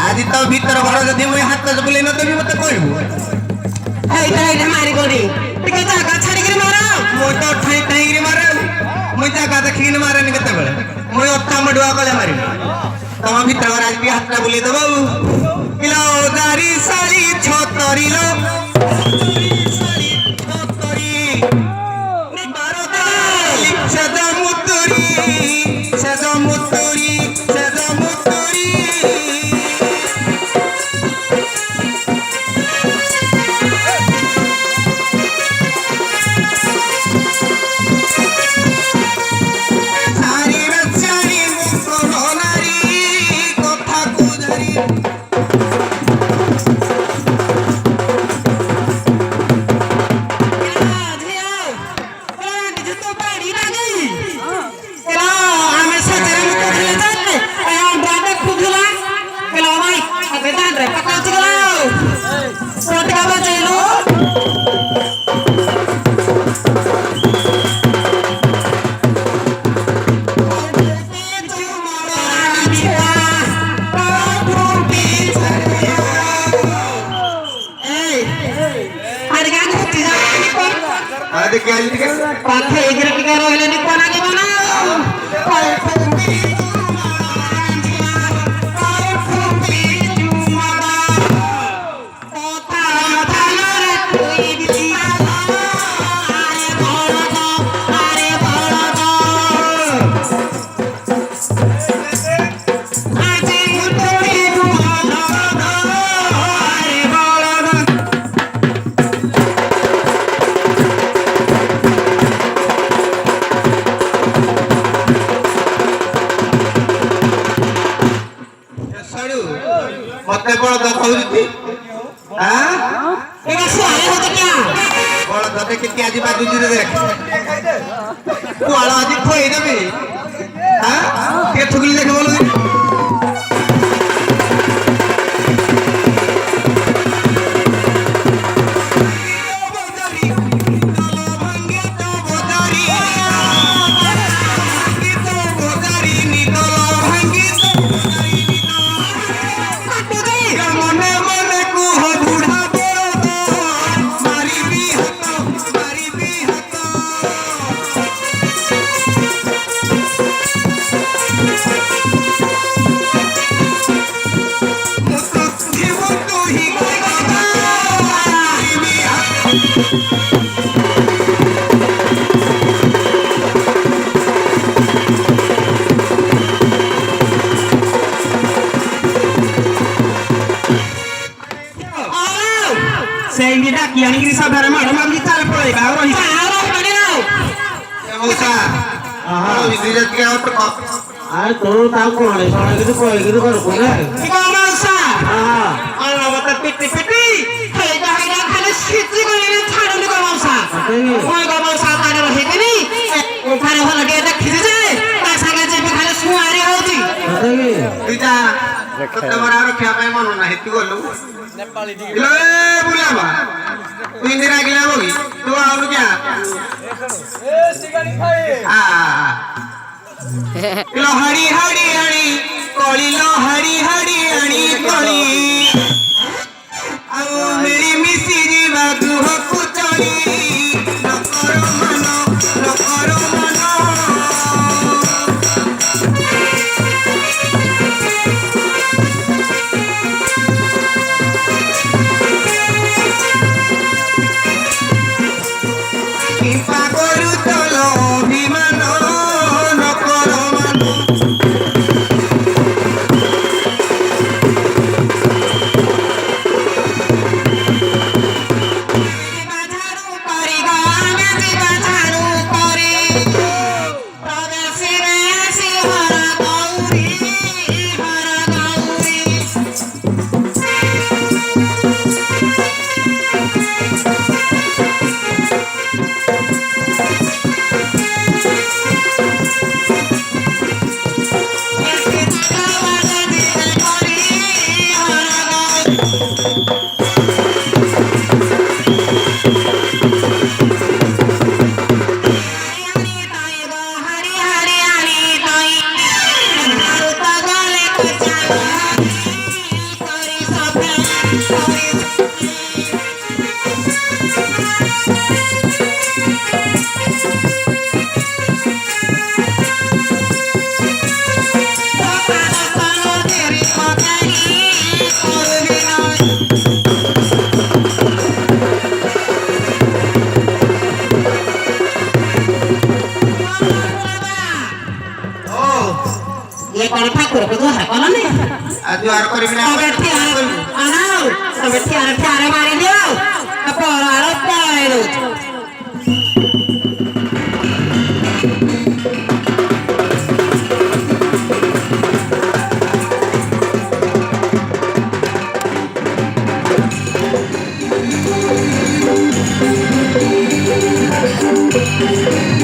ଆଜି ତ ଭିତର ଘର ଯଦି ମୁଇଁ ହାତ ବୁଲେଇ ନଦେବି ମତେ କହିବୁ ହେଇଟା ହେଇଟା ମାରି ଗଣି ଟିକେ ଜାଗା ଛାଡ଼ିକିରି ମାର ମୁଁ ତ ଠାଇ ଠାଇକିରି ମାରେ ମୁଇଁ ଜାଗା ଦେଖିକିନି ମାରେନି କେତେବେଳେ ମୁଇଁ ଅଥା ମଡୁଆ କଲେ ମାରିବି ତମ ଭିତର ଘର ଆଜି ହାତ ବୁଲେଇ ଦବ କିଲୋ ଦାରି ଶାଳି ଛତରିଲୋ पाखे इधर टिका रहले नि कोना के बना मते बड़ कहउती हां एगा सुआले होते क्या बड़ दते किति आज बाजुजी दे देख तू आला आज खोई देबी हां के ठुकली देख बोलू सेंगीटा कियानी गिरी सब धर्म हम भी चाल पड़े का और आरो पड़े ना मौसा हां विजय के और आरे तो ताऊ कोण है सोना के कोई के कर को ना को मौसा हां आरो बता पिटी पिटी हेगा हेगा खाली सिटी गने छाड़न को मौसा कोई को मौसा तारे रहे के नी उठारे होला के देखि जे ता संगे जे खाली सुआरे होती तुजा ତମର ରଖିବା ପାଇଁ ମନ ନାହିଁ ତୁ ଗଲୁ ଇଲୋ ଏ ବୁଲାବା ତୁ ଇନ୍ଦି ରାଗିଲା ବଗି ତୁ ଆଉରୁ ଯା ଇଲୋ ହଡ଼ି ହଡ଼ି ହଡ଼ି କଳିଲୋ ହଡ଼ି ହଡ଼ି ହଡ଼ି କଳି ଆଉ ମିଳିମିଶି ଯିବା ଗୃହକୁ ଚଳି ନକର ମନ কৃপা করু চলো অভিমান নকর মান ये कौन ठाकुर को दुआर कौन ने जुआर करी बिना तबे ठियारे आनाओ तबे ठियारे मारी दियो कपोर आरो पाइलो Thank you.